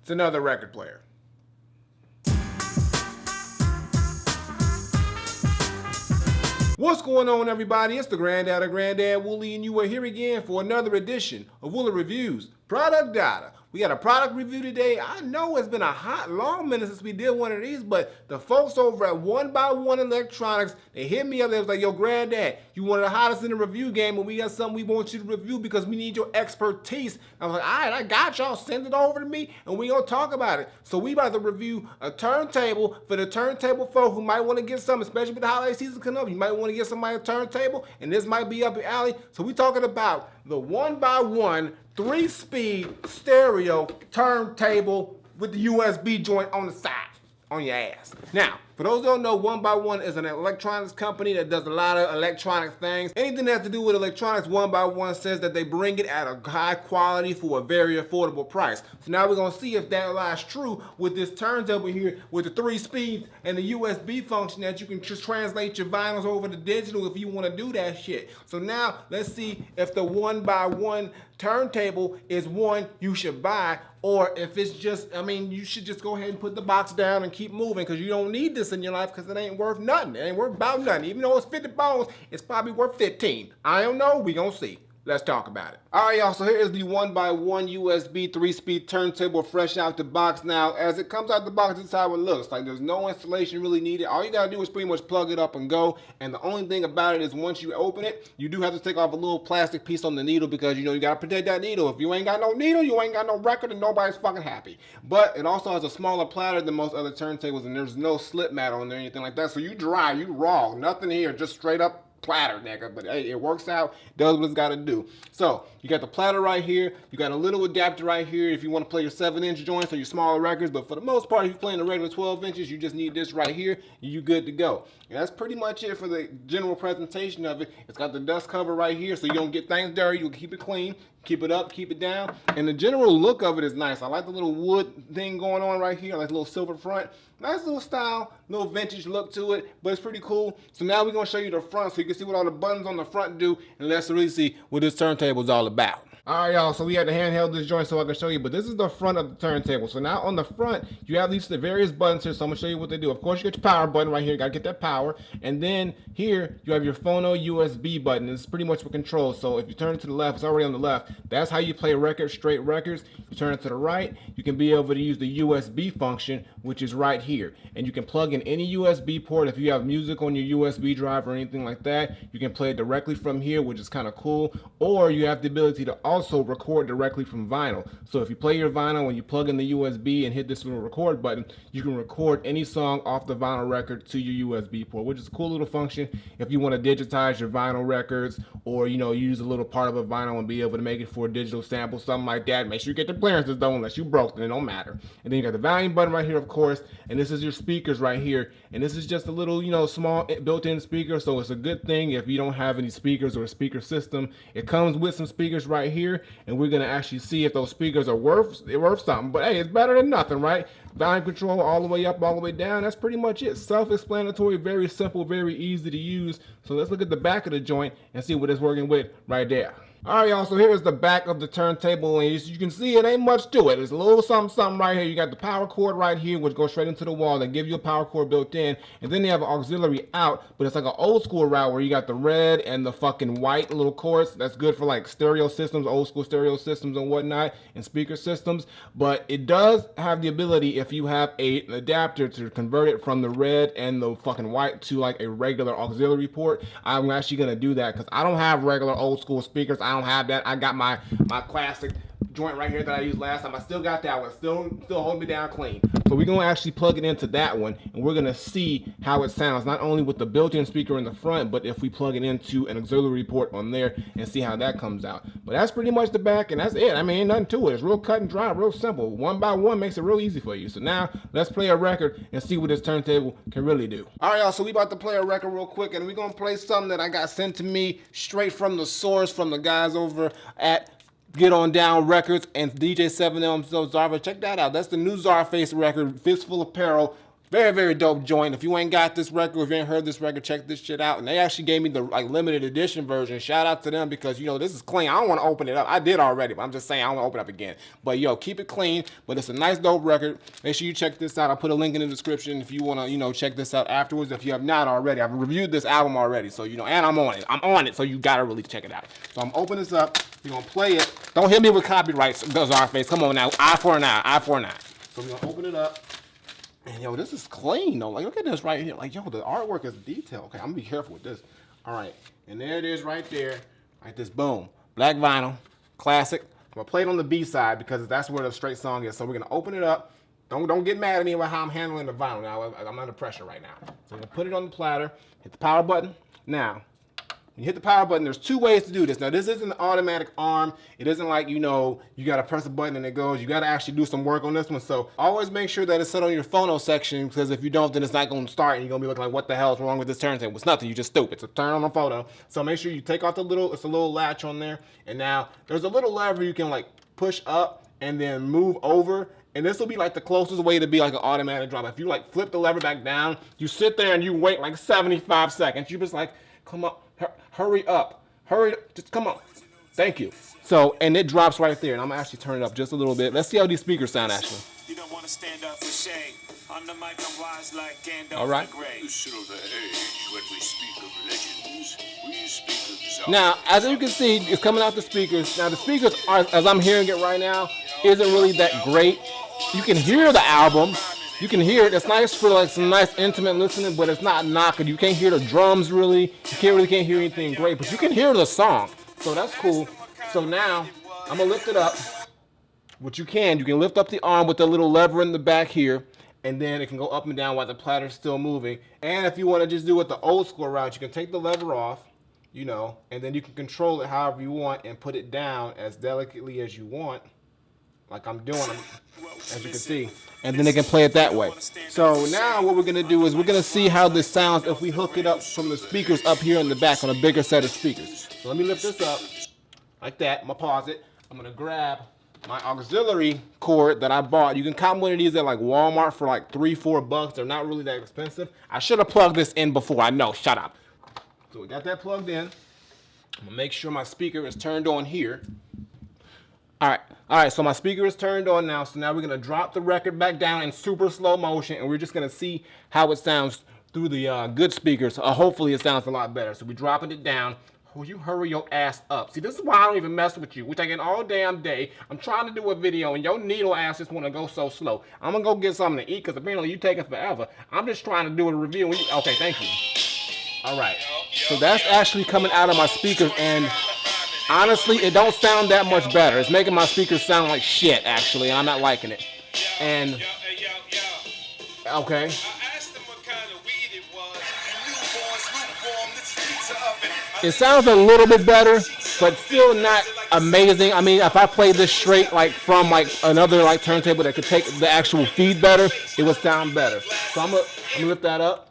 It's another record player. What's going on, everybody? It's the Granddad of Granddad Woolly, and you are here again for another edition of Woolly Reviews Product Data. We got a product review today. I know it's been a hot, long minute since we did one of these, but the folks over at 1byone Electronics, they hit me up. They was like, yo, Granddad, you one of the hottest in the review game, and we got something we want you to review because we need your expertise. I was like, all right, I got y'all. Send it over to me, and we gonna talk about it. So we about to review a turntable for the turntable folk who might want to get some, especially with the holiday season coming up. You might want to get somebody a turntable, and this might be up your alley. So we talking about the 1byone 3-speed stereo turntable with the USB joint on the side, on your ass. Now, for those who don't know, 1byone is an electronics company that does a lot of electronic things. Anything that has to do with electronics, 1byone says that they bring it at a high quality for a very affordable price. So now we're gonna see if that lies true with this turntable here with the 3 speeds and the USB function that you can just translate your vinyls over to digital if you wanna do that shit. So now let's see if the 1byone turntable is one you should buy, or if it's just, I mean, you should just go ahead and put the box down and keep moving because you don't need this in your life because it ain't worth nothing. It ain't worth about nothing. Even though it's 50 bones, it's probably worth 15. I don't know. We gonna see. Let's talk about it. All right, y'all, so here is the 1byone USB 3-speed turntable fresh out the box. Now, as it comes out the box, this is how it looks. Like, there's no installation really needed. All you gotta do is pretty much plug it up and go. And the only thing about it is once you open it, you do have to take off a little plastic piece on the needle because, you know, you gotta protect that needle. If you ain't got no needle, you ain't got no record, and nobody's fucking happy. But it also has a smaller platter than most other turntables, and there's no slip mat on there or anything like that. So you dry, you raw, nothing here, just straight up platter, nigga. But hey, it works out, does what it's got to do. So you got the platter right here, you got a little adapter right here if you want to play your 7-inch joints or your smaller records, but for the most part, if you're playing the regular 12 inches, you just need this right here, and you good to go. And that's pretty much it for the general presentation of it. It's got the dust cover right here, so you don't get things dirty, you'll keep it clean, keep it up, keep it down, and the general look of it is nice. I like the little wood thing going on right here, like the little silver front. Nice little style, little vintage look to it, but it's pretty cool. So now we're gonna show you the front so you can see what all the buttons on the front do, and let's really see what this turntable is all about. All right, y'all, so we had to handheld this joint so I can show you, but this is the front of the turntable. So now on the front, you have these various buttons here, so I'm gonna show you what they do. Of course, you get your power button right here, you gotta get that power. And then here, you have your phono USB button. It's pretty much for control. So if you turn it to the left, it's already on the left. That's how you play records, straight records. You turn it to the right, you can be able to use the USB function, which is right here. And you can plug in any USB port. If you have music on your USB drive or anything like that, you can play it directly from here, which is kind of cool. Or you have the ability to also record directly from vinyl. So if you play your vinyl, when you plug in the USB and hit this little record button, you can record any song off the vinyl record to your USB port, which is a cool little function if you want to digitize your vinyl records, or, you know, use a little part of a vinyl and be able to make it for a digital sample, something like that. Make sure you get the clearances though, unless you broke, then it don't matter. And then you got the volume button right here, of course, and this is your speakers right here. And this is just a little, you know, small built-in speaker, so it's a good thing if you don't have any speakers or a speaker system. It comes with some speakers right here, and we're gonna actually see if those speakers are worth something. But hey, it's better than nothing, right? Volume control all the way up, all the way down. That's pretty much it. Self-explanatory, very simple, very easy to use. So let's look at the back of the joint and see what it's working with right there. All right, y'all, so here's the back of the turntable, and you can see it ain't much to it. There's a little something right here. You got the power cord right here, which goes straight into the wall. They give you a power cord built in, and then they have an auxiliary out, but it's like an old school route where you got the red and the fucking white little cords. That's good for like stereo systems, old school stereo systems and whatnot, and speaker systems. But it does have the ability, if you have an adapter, to convert it from the red and the fucking white to like a regular auxiliary port. I'm actually gonna do that because I don't have regular old school speakers. I don't have that. I got my classic joint right here that I used last time. I still got that one. Still holding me down clean. So we're gonna actually plug it into that one, and we're gonna see how it sounds, not only with the built-in speaker in the front, but if we plug it into an auxiliary port on there and see how that comes out. But that's pretty much the back, and that's it. I mean, ain't nothing to it. It's real cut and dry, real simple. 1byone makes it real easy for you. So now let's play a record and see what this turntable can really do. All right, y'all, so we about to play a record real quick, and we're gonna play something that I got sent to me straight from the source, from the guys over at Get On Down Records and DJ 7M Zarva. Check that out. That's the new Czarface record, Fistful Apparel, Very, very dope joint. If you ain't got this record, if you ain't heard this record, check this shit out. And they actually gave me the like limited edition version. Shout out to them because, you know, this is clean. I don't want to open it up. I did already, but I'm just saying I don't want to open it up again. But, yo, keep it clean. But it's a nice, dope record. Make sure you check this out. I'll put a link in the description if you want to, you know, check this out afterwards. If you have not already, I've reviewed this album already. So, you know, and I'm on it. I'm on it, so you got to really check it out. So I'm opening this up. We're going to play it. Don't hit me with copyrights, Czarface. Come on now. Eye for an eye. Eye for an eye. So we're going to open it up. And yo, this is clean though. Like, look at this right here. Like, yo, the artwork is detailed. Okay, I'm gonna be careful with this. All right, and there it is right there. Like this, boom. Black vinyl, classic. I'm gonna play it on the B side because that's where the straight song is. So we're gonna open it up. Don't get mad at me about how I'm handling the vinyl now. I'm under pressure right now. So I'm gonna put it on the platter, hit the power button. Now, when you hit the power button, there's two ways to do this. Now, this isn't an automatic arm. It isn't like, you know, you got to press a button and it goes. You got to actually do some work on this one. So always make sure that it's set on your phono section because if you don't, then it's not going to start and you're going to be looking like, what the hell is wrong with this turntable? It's nothing. You're just stupid. So turn on the photo. So make sure you take off it's a little latch on there. And now there's a little lever you can like push up and then move over. And this will be like the closest way to be like an automatic drop. If you like flip the lever back down, you sit there and you wait like 75 seconds. You're just like, come on. Hurry up. Hurry up. Just come on. Thank you. So, and it drops right there. And I'm going to actually turn it up just a little bit. Let's see how these speakers sound, actually. You don't want to stand up for shade. On the mic, I'm wise like Gandalf. All right. Now, as you can see, it's coming out the speakers. Now, the speakers, are, as I'm hearing it right now, isn't really that great. You can hear the album. You can hear it. It's nice for like some nice intimate listening, but it's not knocking. You can't hear the drums really. You can't hear anything great, but you can hear the song. So that's cool. So now I'm gonna lift it up. What you can lift up the arm with the little lever in the back here, and then it can go up and down while the platter's still moving. And if you want to just do it the old school route, you can take the lever off, you know, and then you can control it however you want and put it down as delicately as you want. Like I'm doing, as you can see, and then they can play it that way. So now what we're gonna do is we're gonna see how this sounds if we hook it up from the speakers up here in the back on a bigger set of speakers. So let me lift this up like that. I'm gonna pause it. I'm gonna grab my auxiliary cord that I bought. You can cop one of these at like Walmart for like $3-4. They're not really that expensive. I should have plugged this in before. I know. Shut up. So we got that plugged in. I'm gonna make sure my speaker is turned on here. All right, so my speaker is turned on now, so now we're going to drop the record back down in super slow motion, and we're just going to see how it sounds through the good speakers. Hopefully it sounds a lot better. So we're dropping it down. Will you hurry your ass up? See, this is why I don't even mess with you. We're taking all damn day. I'm trying to do a video, and your needle ass just want to go so slow. I'm going to go get something to eat, because apparently you taking forever. I'm just trying to do a review. Okay, thank you. All right, so that's actually coming out of my speakers, and honestly, it don't sound that much better. It's making my speakers sound like shit, actually, and I'm not liking it. And, okay. It sounds a little bit better, but still not amazing. I mean, if I played this straight, like, from, like, another, like, turntable that could take the actual feed better, it would sound better. So I'm gonna lift that up.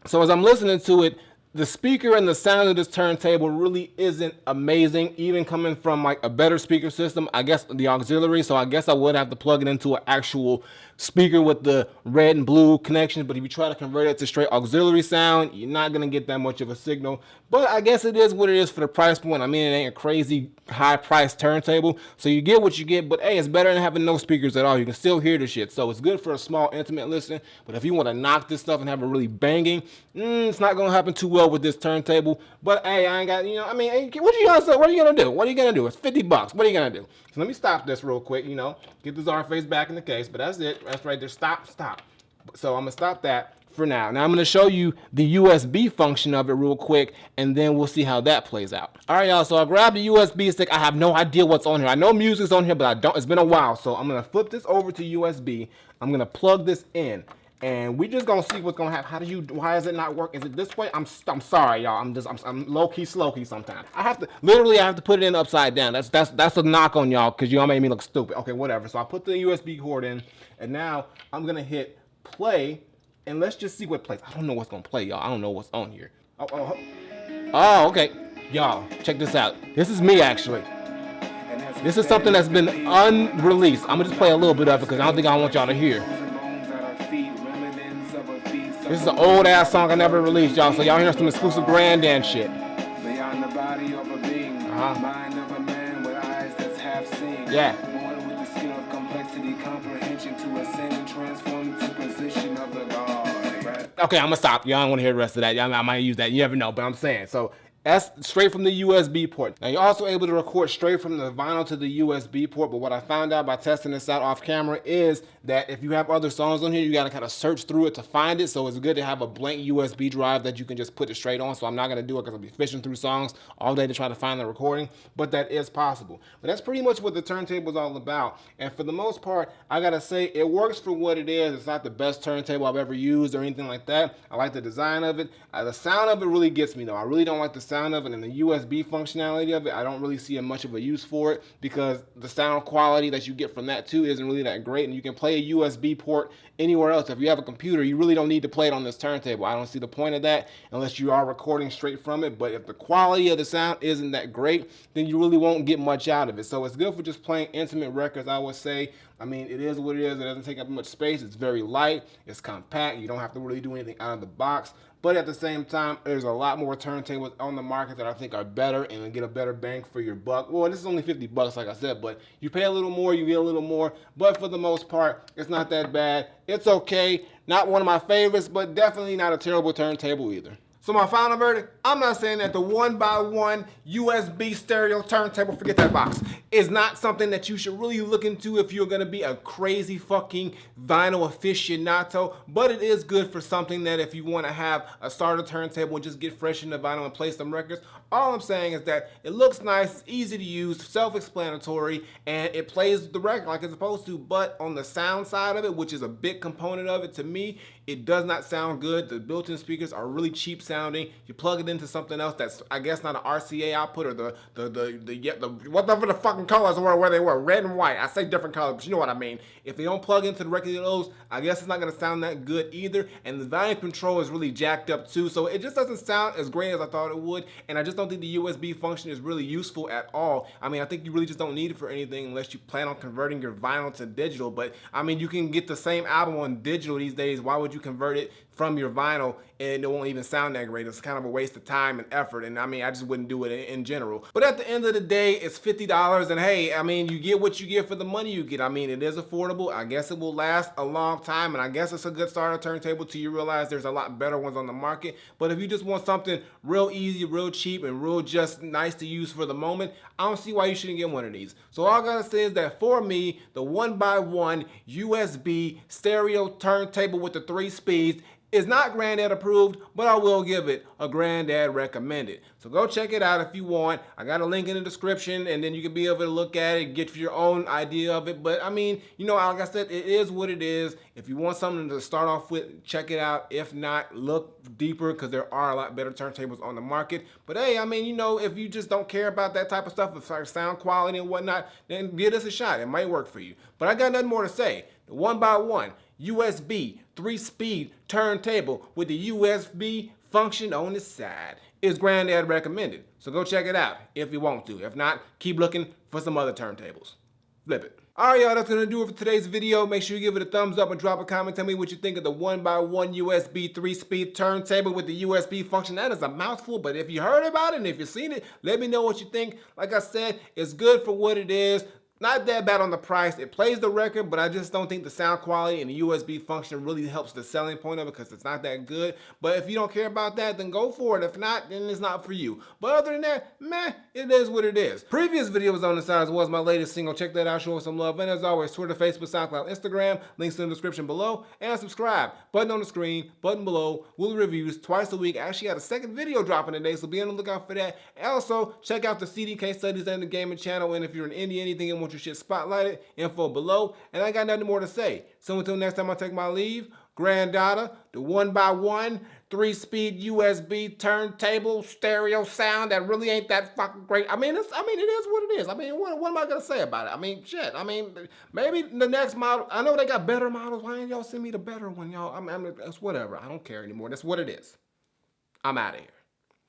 So as I'm listening to it, the speaker and the sound of this turntable really isn't amazing, even coming from like a better speaker system. I guess the auxiliary, so I guess I would have to plug it into an actual speaker with the red and blue connection. But if you try to convert it to straight auxiliary sound, you're not gonna get that much of a signal. But I guess it is what it is for the price point. I mean, it ain't a crazy high price turntable, so you get what you get. But hey, it's better than having no speakers at all. You can still hear the shit, so it's good for a small intimate listen. But if you want to knock this stuff and have it really banging, it's not gonna happen too well with this turntable. But hey, I ain't got, you know, I mean, hey, what are you gonna say? What are you gonna do? What are you gonna do? It's $50. What are you gonna do? So let me stop this real quick, you know, get the Czarface back in the case. But that's it. That's right there. Stop. So I'm gonna stop that for now. Now I'm gonna show you the USB function of it real quick, and then we'll see how that plays out. All right, y'all. So I grabbed the USB stick. I have no idea what's on here. I know music's on here, but I don't. It's been a while, so I'm gonna flip this over to USB. I'm gonna plug this in. And we just gonna see what's gonna happen. Why is it not work? Is it this way? I'm sorry, y'all. I'm low key, slow key sometimes. I have to put it in upside down. That's a knock on y'all, because y'all made me look stupid. Okay, whatever. So I put the USB cord in, and now I'm gonna hit play, and let's just see what plays. I don't know what's gonna play, y'all. I don't know what's on here. Oh, okay. Y'all, check this out. This is me, actually. This is something that's been unreleased. I'm gonna just play a little bit of it, because I don't think I want y'all to hear. This is an old ass song I never released, y'all. So y'all hear some exclusive GranddadEnt shit. Beyond the body of a being, mind of a man with eyes that's half seen. Yeah. Born with the skill of complexity, comprehension to ascend and transform into position of the God. Right? Okay, I'm gonna stop. Y'all don't want to hear the rest of that. I might use that. You never know, but I'm saying so. That's straight from the USB port. Now you're also able to record straight from the vinyl to the USB port, but what I found out by testing this out off camera is that if you have other songs on here, you gotta kind of search through it to find it, so it's good to have a blank USB drive that you can just put it straight on, so I'm not gonna do it because I'll be fishing through songs all day to try to find the recording, but that is possible. But that's pretty much what the turntable is all about, and for the most part, I gotta say, it works for what it is. It's not the best turntable I've ever used or anything like that. I like the design of it. The sound of it really gets me though. I really don't like the sound of it, and the USB functionality of it, I don't really see much of a use for it because the sound quality that you get from that too isn't really that great, and you can play a USB port anywhere else. If you have a computer, you really don't need to play it on this turntable. I don't see the point of that unless you are recording straight from it, but if the quality of the sound isn't that great, then you really won't get much out of it. So it's good for just playing intimate records, I would say. I mean, it is what it is. It doesn't take up much space. It's very light. It's compact. You don't have to really do anything out of the box. But at the same time, there's a lot more turntables on the market that I think are better and get a better bang for your buck. Well, this is only 50 bucks, like I said, but you pay a little more, you get a little more. But for the most part, it's not that bad. It's okay. Not one of my favorites, but definitely not a terrible turntable either. So my final verdict, I'm not saying that the 1x1 USB stereo turntable, forget that box, is not something that you should really look into if you're gonna be a crazy fucking vinyl aficionado, but it is good for something that if you wanna have a starter turntable and just get fresh in the vinyl and play some records. All I'm saying is that it looks nice, it's easy to use, self-explanatory, and it plays the record like it's supposed to, but on the sound side of it, which is a big component of it, to me, it does not sound good. The built-in speakers are really cheap sounding. You plug it into something else that's, I guess, not an RCA output or whatever the fucking colors were where they were, red and white. I say different colors, but you know what I mean. If they don't plug into the regular those, I guess it's not gonna sound that good either. And the volume control is really jacked up too, so it just doesn't sound as great as I thought it would. And I just don't think the USB function is really useful at all. I mean, I think you really just don't need it for anything unless you plan on converting your vinyl to digital. But I mean, you can get the same album on digital these days. Why would you convert it from your vinyl and it won't even sound that great? It's kind of a waste of time and effort, and I mean, I just wouldn't do it in general. But at the end of the day, it's $50, and hey, I mean, you get what you get for the money you get. I mean, it is affordable. I guess it will last a long time, and I guess it's a good starter turntable till you realize there's a lot better ones on the market. But if you just want something real easy, real cheap, and real just nice to use for the moment, I don't see why you shouldn't get one of these. So all I gotta say is that for me, the 1x1 USB stereo turntable with the 3 speeds is not Granddad approved, but I will give it a Granddad recommended. So go check it out if you want. I got a link in the description, and then you can be able to look at it, get your own idea of it. But I mean, you know, like I said, it is what it is. If you want something to start off with, check it out. If not, look deeper because there are a lot better turntables on the market. But hey, I mean, you know, if you just don't care about that type of stuff, if like sound quality and whatnot, then give this a shot. It might work for you. But I got nothing more to say. The 1x1 USB 3-speed turntable with the USB function on the side is Granddad recommended. So go check it out if you want to. If not, keep looking for some other turntables. Flip it. Alright y'all, that's gonna do it for today's video. Make sure you give it a thumbs up and drop a comment. Tell me what you think of the 1x1 USB 3-speed turntable with the USB function. That is a mouthful, but if you heard about it and if you've seen it, let me know what you think. Like I said, it's good for what it is. Not that bad on the price. It plays the record, but I just don't think the sound quality and the USB function really helps the selling point of it because it's not that good. But if you don't care about that, then go for it. If not, then it's not for you. But other than that, meh, it is what it is. Previous videos on the side as well as my latest single. Check that out, show us some love. And as always, Twitter, Facebook, SoundCloud, Instagram, links in the description below. And subscribe. Button on the screen, button below, Woolly Reviews twice a week. I actually got a second video dropping today, so be on the lookout for that. And also, check out the CD case studies and the gaming channel. And if you're an indie anything and want your shit spotlighted, info below. And I got nothing more to say. So until next time I take my leave, Granddaughter, the 1x1 3-speed USB turntable stereo sound that really ain't that fucking great. I mean, it is what it is. I mean, what am I gonna say about it? I mean, shit. I mean, maybe the next model. I know they got better models. Why ain't y'all send me the better one, y'all? I mean, it's whatever. I don't care anymore. That's what it is. I'm out of here.